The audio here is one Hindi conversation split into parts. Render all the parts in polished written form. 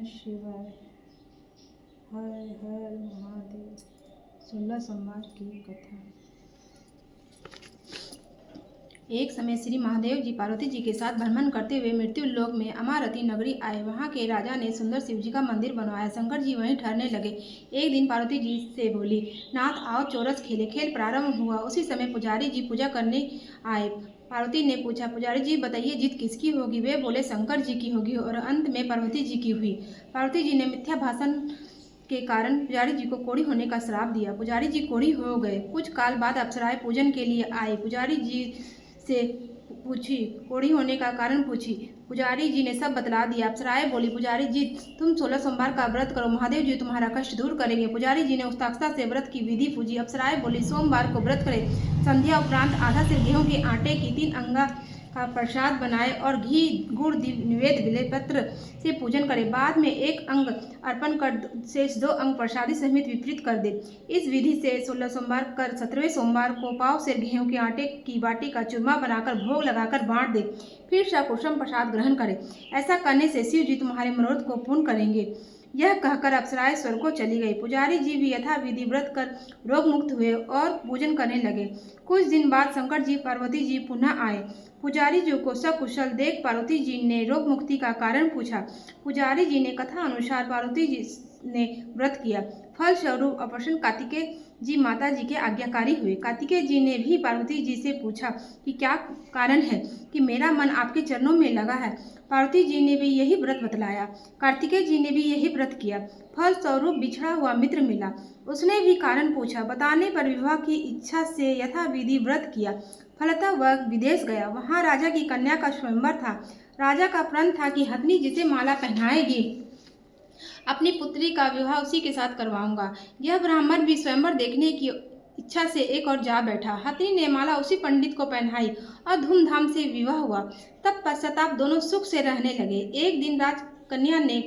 नमः शिवाय। हर हर महादेव। 16 सोमवार की कथा। एक समय श्री महादेव जी पार्वती जी के साथ भ्रमण करते हुए मृत्यु लोक में अमारती नगरी आए। वहां के राजा ने सुंदर शिव जी का मंदिर बनवाया। शंकर जी वहीं ठहरने लगे। एक दिन पार्वती जी से बोली, नाथ आओ चौरस खेले। खेल प्रारंभ हुआ। उसी समय पुजारी जी पूजा करने आए। पार्वती ने पूछा, पुजारी जी बताइए जीत किसकी होगी? वे बोले, शंकर जी की होगी। और अंत में पार्वती जी की हुई। पार्वती जी ने मिथ्या भाषण के कारण पुजारी जी को कोढ़ी होने का श्राप दिया। पुजारी जी कोढ़ी हो गए। कुछ काल बाद अप्सराएं पूजन के लिए आई। पुजारी जी से पूछी, कोढ़ी होने का कारण पूछी। पुजारी जी ने सब बतला दिया। अप्सराएं बोली, पुजारी जी तुम 16 सोमवार का व्रत करो, महादेव जी तुम्हारा कष्ट दूर करेंगे। पुजारी जी ने उस्ताक्षता से व्रत की विधि पूजी। अप्सराएं बोली, सोमवार को व्रत करे, संध्या उपरांत आधा सिर गेहूं के आटे की 3 अंगा का प्रसाद बनाए और घी गुड़ निवेद बिल्वपत्र से पूजन करे। बाद में 1 अंग अर्पण कर शेष 2 अंग प्रसादी सहित वितरित कर दे। इस विधि से 16 सोमवार कर 17वें सोमवार को पाव से गेहूं के आटे की बाटी का चूरमा बनाकर भोग लगाकर बांट दे। फिर सकुशल प्रसाद ग्रहण करे। ऐसा करने से शिव जी तुम्हारे मनोरथ को पूर्ण करेंगे। यह कहकर अप्सराएं स्वर्ग को चली गई। पुजारी जी भी यथाविधि व्रत कर रोग मुक्त हुए और पूजन करने लगे। कुछ दिन बाद शंकर जी पार्वती जी पुनः आए। पुजारी जी को सकुशल देख पार्वती जी ने रोग मुक्ति का कारण पूछा। पुजारी जी ने कथा अनुसार पार्वती जी ने व्रत किया। फल स्वरूप अप्रसन्न कार्तिकेय जी माता जी के आज्ञाकारी हुए। कार्तिकेय जी ने भी पार्वती जी से पूछा कि क्या कारण है कि मेरा मन आपके चरणों में लगा है। पार्वती जी ने भी यही व्रत बतलाया। कार्तिकेय जी ने भी यही व्रत किया। फल स्वरूप बिछड़ा हुआ मित्र मिला। उसने भी कारण पूछा। बताने पर विवाह की इच्छा से यथाविधि व्रत किया। फलतः वह विदेश गया। वहां राजा की कन्या का स्वयंवर था। राजा का प्रण था कि हथनी जिसे माला पहनाएगी अपनी पुत्री का विवाह उसी के साथ करवाऊंगा। यह ब्राह्मण भी स्वयंवर देखने की इच्छा से एक और जा बैठा। हथनी ने माला उसी पंडित को पहनाई और धूमधाम से विवाह हुआ। तब पश्चाताप दोनों सुख से रहने लगे। एक दिन राजकन्या ने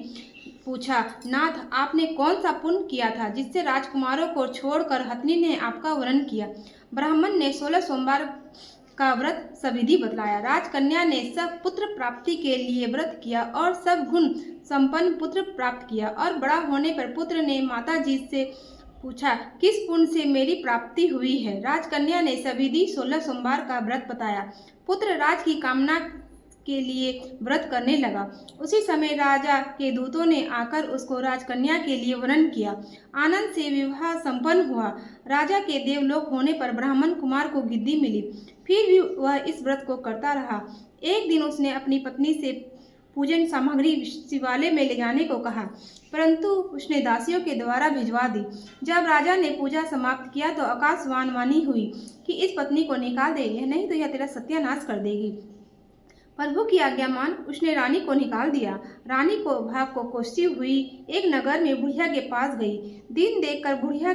पूछा, नाथ आपने कौन सा पुण्य किया था जिससे राजकुमारों को छोड़कर हथनी ने आपका वरण किया? ब्राह्मण ने 16 सोमवार का व्रत सविधि बतलाया। राजकन्या ने सब पुत्र प्राप्ति के लिए व्रत किया और सब गुण संपन्न पुत्र प्राप्त किया। और बड़ा होने पर पुत्र ने माता जी से पूछा, किस पुण्य से मेरी प्राप्ति हुई है? राजकन्या ने सविधि 16 सोमवार का व्रत बताया। पुत्र राज की कामना के लिए व्रत करने लगा। उसी समय राजा के दूतों ने आकर उसको राजकन्या के लिए वरण किया। आनंद से विवाह संपन्न हुआ। राजा के देवलोक होने पर ब्राह्मण कुमार को गिद्दी मिली। फिर भी वह इस व्रत को करता रहा। एक दिन उसने अपनी पत्नी से पूजन सामग्री शिवालय में ले जाने को कहा, परंतु उसने दासियों के द्वारा भिजवा दी। जब राजा ने पूजा समाप्त किया तो आकाशवाणी वाणी हुई कि इस पत्नी को निकाल दे, नहीं तो यह तेरा सत्यानाश कर देगी। प्रभु की आज्ञा मान उसने रानी को निकाल दिया। रानी को भाग को कोसती हुई एक नगर में बुढ़िया के पास गई। दिन देखकर बुढ़िया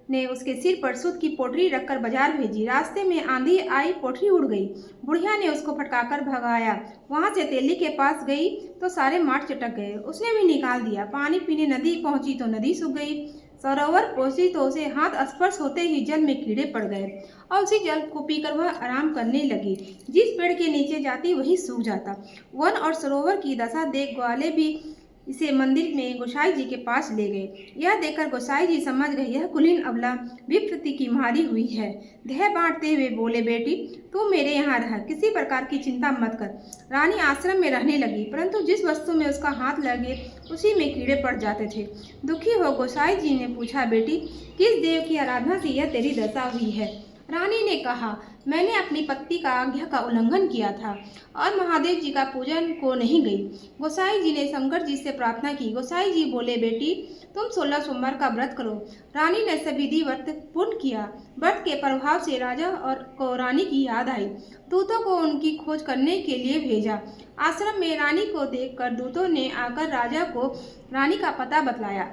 ने उसके सिर पर सूत की पोटली रखकर बाजार भेजी। रास्ते में आंधी आई, पोटली उड़ गई। बुढ़िया ने उसको फटकाकर भगाया। वहां से तेली के पास गई तो सारे माट चटक गए। उसने भी निकाल दिया। पानी पीने नदी पहुंची तो नदी सूख गई। सरोवर पहुंची तो उसे हाथ स्पर्श होते ही जल में कीड़े पड़ गए और उसी जल को पीकर वह आराम करने लगी। जिस पेड़ के नीचे जाती वही सूख जाता। वन और सरोवर की दशा देख ग्वाले भी इसे मंदिर में गोसाई जी के पास ले गए। यह देखकर गोसाई जी समझ गए यह कुलीन अबला विप्रति की मारी हुई है। देह बांटते हुए बोले, बेटी तू मेरे यहाँ रह, किसी प्रकार की चिंता मत कर। रानी आश्रम में रहने लगी, परंतु जिस वस्तु में उसका हाथ लगे उसी में कीड़े पड़ जाते थे। दुखी हो गोसाई जी ने पूछा, बेटी किस देव की आराधना से यह तेरी दशा हुई है? रानी ने कहा, मैंने अपनी पति का आज्ञा का उल्लंघन किया था और महादेव जी का पूजन को नहीं गई। गोसाई जी ने शंकर जी से प्रार्थना की। गोसाई जी बोले, बेटी तुम 16 सोमवार का व्रत करो। रानी ने सविधि व्रत पूर्ण किया। व्रत के प्रभाव से राजा और को रानी की याद आई। दूतों को उनकी खोज करने के लिए भेजा। आश्रम में रानी को देखकर दूतों ने आकर राजा को रानी का पता बतलाया।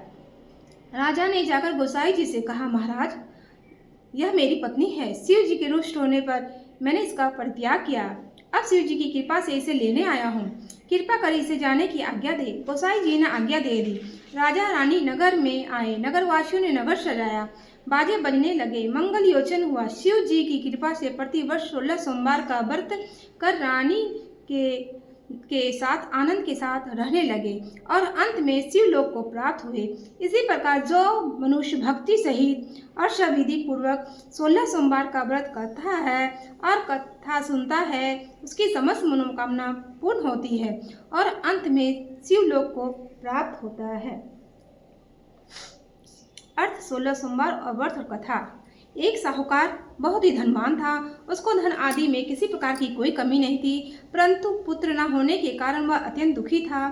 राजा ने जाकर गोसाई जी से कहा, महाराज यह मेरी पत्नी है। शिव जी के रुष्ट होने पर मैंने इसका परित्याग किया। अब शिव जी की कृपा से इसे लेने आया हूँ। कृपा कर इसे जाने की आज्ञा दे। गोसाई जी ने आज्ञा दे दी। राजा रानी नगर में आए। नगरवासियों ने नगर सजाया। बाजे बजने लगे। मंगल योचन हुआ। शिव जी की कृपा से प्रतिवर्ष 16 सोमवार का व्रत कर रानी के के साथ आनंद के साथ रहने लगे और अंत में शिवलोक को प्राप्त हुए। इसी प्रकार जो मनुष्य भक्ति सहित और सविधि पूर्वक 16 सोमवार का व्रत करता है और कथा सुनता है, उसकी समस्त मनोकामना पूर्ण होती है और अंत में शिवलोक को प्राप्त होता है। अर्थ 16 सोमवार और व्रत और कथा। एक साहूकार बहुत ही धनवान था। उसको धन आदि में किसी प्रकार की कोई कमी नहीं थी, परंतु पुत्र न होने के कारण वह अत्यंत दुखी था।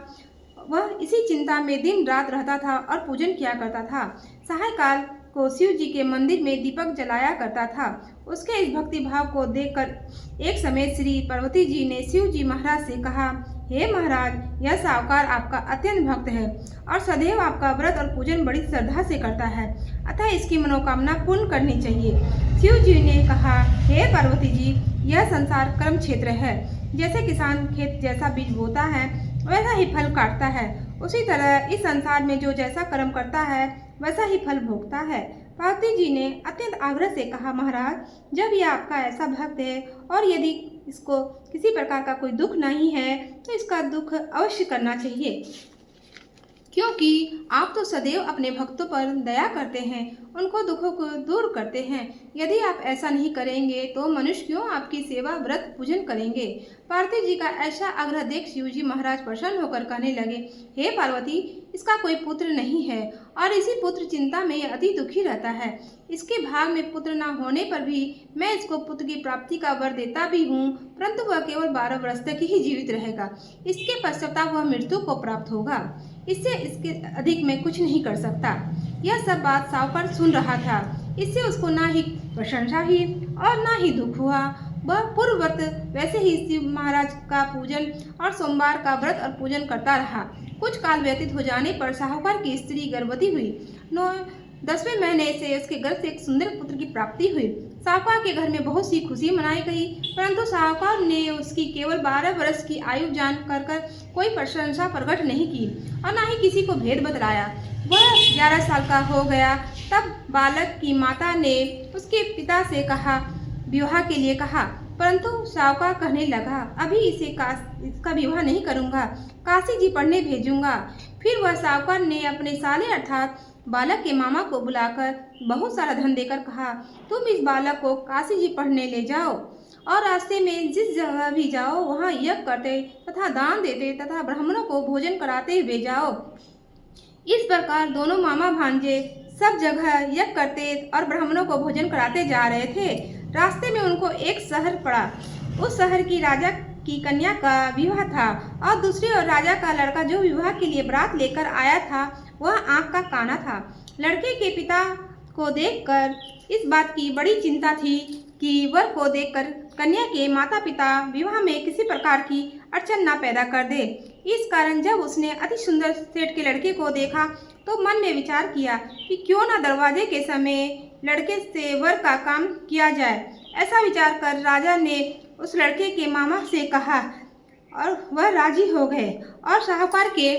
वह इसी चिंता में दिन रात रहता था और पूजन किया करता था। सायंकाल को शिव जी के मंदिर में दीपक जलाया करता था। उसके इस भक्ति भाव को देखकर एक समय श्री पार्वती जी ने शिव जी महाराज से कहा, हे महाराज, यह साहूकार आपका अत्यंत भक्त है और सदैव आपका व्रत और पूजन बड़ी श्रद्धा से करता है, अतः इसकी मनोकामना पूर्ण करनी चाहिए। शिव जी ने कहा, हे पार्वती जी, यह संसार कर्म क्षेत्र है। जैसे किसान खेत जैसा बीज बोता है वैसा ही फल काटता है, उसी तरह इस संसार में जो जैसा कर्म करता है वैसा ही फल भोगता है। पार्वती जी ने अत्यंत आग्रह से कहा, महाराज, जब यह आपका ऐसा भक्त है और यदि इसको किसी प्रकार का कोई दुख नहीं है तो इसका दुख अवश्य करना चाहिए, क्योंकि आप तो सदैव अपने भक्तों पर दया करते हैं, उनको दुखों को दूर करते हैं। यदि आप ऐसा नहीं करेंगे तो मनुष्य क्यों आपकी सेवा व्रत पूजन करेंगे। पार्वती जी का ऐसा आग्रह देख शिव जी महाराज प्रसन्न होकर कहने लगे, हे पार्वती, इसका कोई पुत्र नहीं है और इसी पुत्र चिंता में अति दुखी रहता है। इसके भाग में पुत्र न होने पर भी मैं इसको पुत्र की प्राप्ति का वर देता भी हूँ, परंतु वह केवल 12 वर्ष तक ही जीवित रहेगा। इसके पश्चात वह मृत्यु को प्राप्त होगा, इससे इसके अधिक मैं कुछ नहीं कर सकता। यह सब बात साहूकार सुन रहा था। इससे उसको ना ही प्रशंसा हुई और ना ही दुख हुआ। वह पूर्ववत वैसे ही शिव महाराज का पूजन और सोमवार का व्रत और पूजन करता रहा। कुछ काल व्यतीत हो जाने पर साहूकार की स्त्री गर्भवती हुई। 10वें महीने से उसके गर्भ से एक सुंदर पुत्र की प्राप्ति हुई। साहूकार के घर में बहुत सी खुशी मनाई गई, परंतु साहूकार ने उसकी केवल 12 वर्ष की आयु जान कर कोई प्रशंसा प्रकट नहीं की और न ही किसी को भेद बतलाया। वह 11 साल का हो गया तब बालक की माता ने उसके पिता से कहा, विवाह के लिए कहा, परंतु साहूकार कहने लगा, अभी इसका विवाह नहीं करूंगा, काशी जी पढ़ने भेजूंगा। फिर वह साहूकार ने अपने साले अर्थात बालक के मामा को बुलाकर बहुत सारा धन देकर कहा, तुम इस बालक को काशी जी पढ़ने ले जाओ और रास्ते में जिस जगह भी जाओ वहाँ यज्ञ करते तथा दान देते तथा ब्राह्मणों को भोजन कराते हुए जाओ। इस प्रकार दोनों मामा भांजे सब जगह यज्ञ करते और ब्राह्मणों को भोजन कराते जा रहे थे। रास्ते में उनको एक शहर पड़ा। उस शहर की राजा की कन्या का विवाह था और दूसरी ओर राजा का लड़का जो विवाह के लिए बारात लेकर आया था वह आंख का काना था। लड़के के पिता को देखकर इस बात की बड़ी चिंता थी कि वर को देखकर कन्या के माता पिता विवाह में किसी प्रकार की अड़चन न पैदा कर दे। इस कारण जब उसने अति सुंदर सेठ के लड़के को देखा तो मन में विचार किया कि क्यों न दरवाजे के समय लड़के से वर का काम किया जाए। ऐसा विचार कर राजा ने उस लड़के के मामा से कहा और वह राजी हो गए और साहूकार के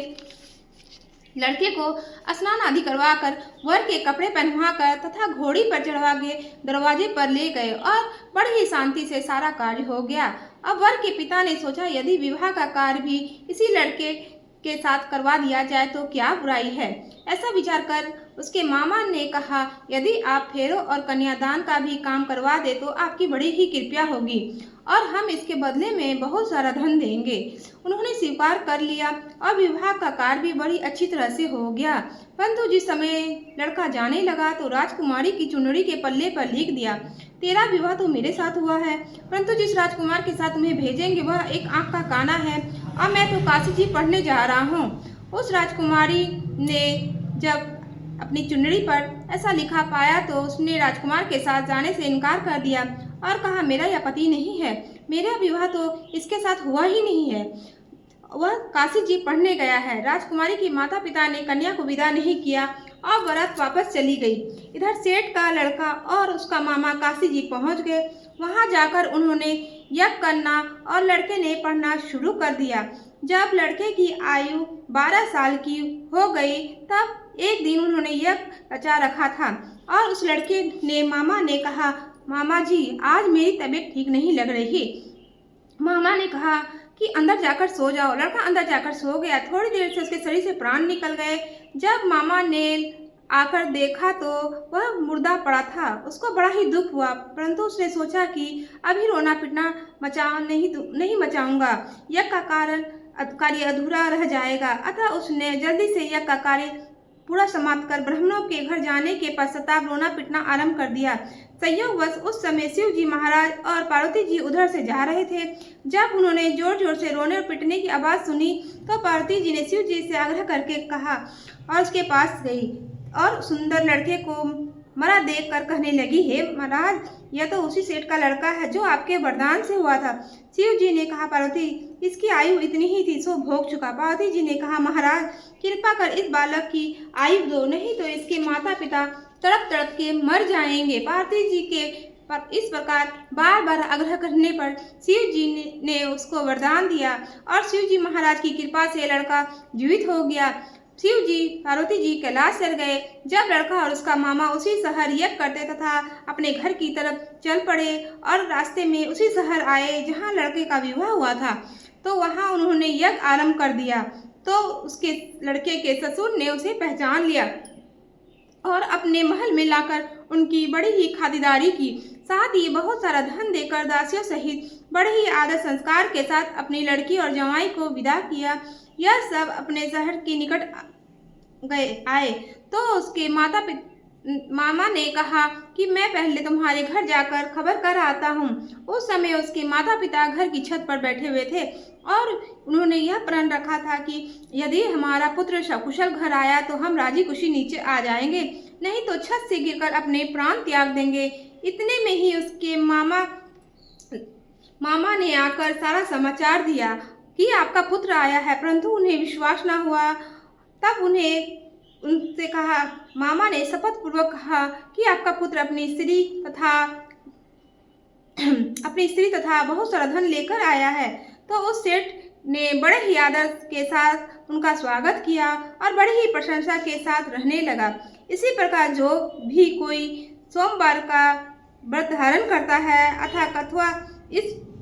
लड़के को स्नान आदि करवाकर वर के कपड़े पहनवाकर तथा घोड़ी पर चढ़वा के दरवाजे पर ले गए और बड़ी ही शांति से सारा कार्य हो गया। अब वर के पिता ने सोचा, यदि विवाह का कार्य भी इसी लड़के के साथ करवा दिया जाए तो क्या बुराई है। ऐसा विचार कर उसके मामा ने कहा, यदि आप फेरों और कन्यादान का भी काम करवा दे तो आपकी बड़ी ही कृपया होगी और हम इसके बदले में बहुत सारा धन देंगे। उन्होंने स्वीकार कर लिया और विवाह का कार्य भी बड़ी अच्छी तरह से हो गया। परंतु जिस समय लड़का जाने लगा तो राजकुमारी की चुनरी के पल्ले पर लिख दिया, तेरा विवाह तो मेरे साथ हुआ है, परंतु जिस राजकुमार के साथ तुम्हें भेजेंगे वह एक आंख का काना है और मैं तो काशी जी पढ़ने जा रहा हूँ। उस राजकुमारी ने जब अपनी चुनरी पर ऐसा लिखा पाया तो उसने राजकुमार के साथ जाने से इनकार कर दिया और कहा, मेरा यह पति नहीं है, मेरा विवाह तो इसके साथ हुआ ही नहीं है, वह काशी जी पढ़ने गया है। राजकुमारी की माता पिता ने कन्या को विदा नहीं किया और बारात वापस चली गई। इधर सेठ का लड़का और उसका मामा काशी जी पहुंच गए। वहां जाकर उन्होंने यज्ञ करना और लड़के ने पढ़ना शुरू कर दिया। जब लड़के की आयु 12 साल की हो गई तब एक दिन उन्होंने यज्ञ रचा रखा था और उस लड़के ने मामा ने कहा, मामा जी आज मेरी तबीयत ठीक नहीं लग रही। मामा ने कहा, कि अंदर जाकर सो जाओ। लड़का अंदर जाकर सो गया। थोड़ी देर से उसके शरीर से प्राण निकल गए। जब मामा ने आकर देखा तो वह मुर्दा पड़ा था। उसको बड़ा ही दुख हुआ, परंतु उसने सोचा कि अभी रोना पिटना नहीं मचाऊंगा, यज्ञ का कार्य अधूरा रह जाएगा। अतः उसने जल्दी से यज्ञ का कार्य पूरा समाप्त कर ब्राह्मणों के घर जाने के पश्चाताप रोना पिटना आरंभ कर दिया। संयोगवश उस समय शिव जी महाराज और पार्वती जी उधर से जा रहे थे। जब उन्होंने जोर जोर से रोने और पिटने की आवाज़ सुनी तो पार्वती जी ने शिव जी से आग्रह करके कहा और उसके पास गई और सुंदर लड़के को मरा देख कर कहने लगी, हे महाराज, यह तो उसी सेठ का लड़का है जो आपके वरदान से हुआ था। शिव जी ने कहा, पार्वती, इसकी आयु इतनी ही थी, सो भोग चुका। पार्वती जी ने कहा, महाराज, कृपा कर इस बालक की आयु दो, नहीं तो इसके माता पिता तड़प तड़प के मर जाएंगे। पार्वती जी के इस प्रकार बार बार आग्रह करने पर शिव जी ने उसको वरदान दिया और शिव जी महाराज की कृपा से लड़का जीवित हो गया। शिव जी पार्वती जी कैलाश चल गए। जब लड़का और उसका मामा उसी शहर यज्ञ करते तथा अपने घर की तरफ चल पड़े और रास्ते में उसी शहर आए जहाँ लड़के का विवाह हुआ था, तो वहाँ उन्होंने यज्ञ आरंभ कर दिया। तो उसके लड़के के ससुर ने उसे पहचान लिया और अपने महल में लाकर उनकी बड़ी ही खातिरदारी की। साथ ही बहुत सारा धन देकर दासियों सहित बड़े ही आदर संस्कार के साथ अपनी लड़की और जवाई को विदा किया। यह सब अपने शहर के निकट आए तो उसके मामा ने कहा कि मैं पहले तुम्हारे घर जाकर खबर कर आता हूँ। उस समय उसके माता पिता घर की छत पर बैठे हुए थे और उन्होंने यह प्रण रखा था कि यदि हमारा पुत्र सकुशल घर आया तो हम राजी खुशी नीचे आ जाएंगे, नहीं तो छत से गिरकर अपने प्राण त्याग देंगे। इतने में ही उसके मामा ने आकर सारा समाचार दिया कि आपका पुत्र आया है, परंतु उन्हें विश्वास न हुआ। तब उनसे कहा, मामा ने शपथ पूर्वक कहा कि आपका पुत्र अपनी स्त्री तथा बहुत सारा धन लेकर आया है। तो उस सेठ ने बड़े ही आदर के साथ उनका स्वागत किया और बड़ी ही प्रशंसा के साथ रहने लगा। इसी प्रकार जो भी कोई सोमवार का व्रत धारण करता है अथवा कथा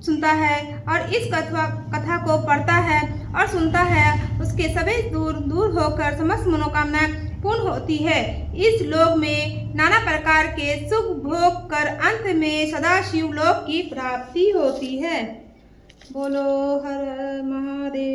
सुनता है और इस कथा को पढ़ता है और सुनता है, उसके सभी दूर होकर समस्त मनोकामनाएं पूर्ण होती है। इस लोक में नाना प्रकार के सुख भोग कर अंत में सदाशिव लोक की प्राप्ति होती है। बोलो हर महादेव।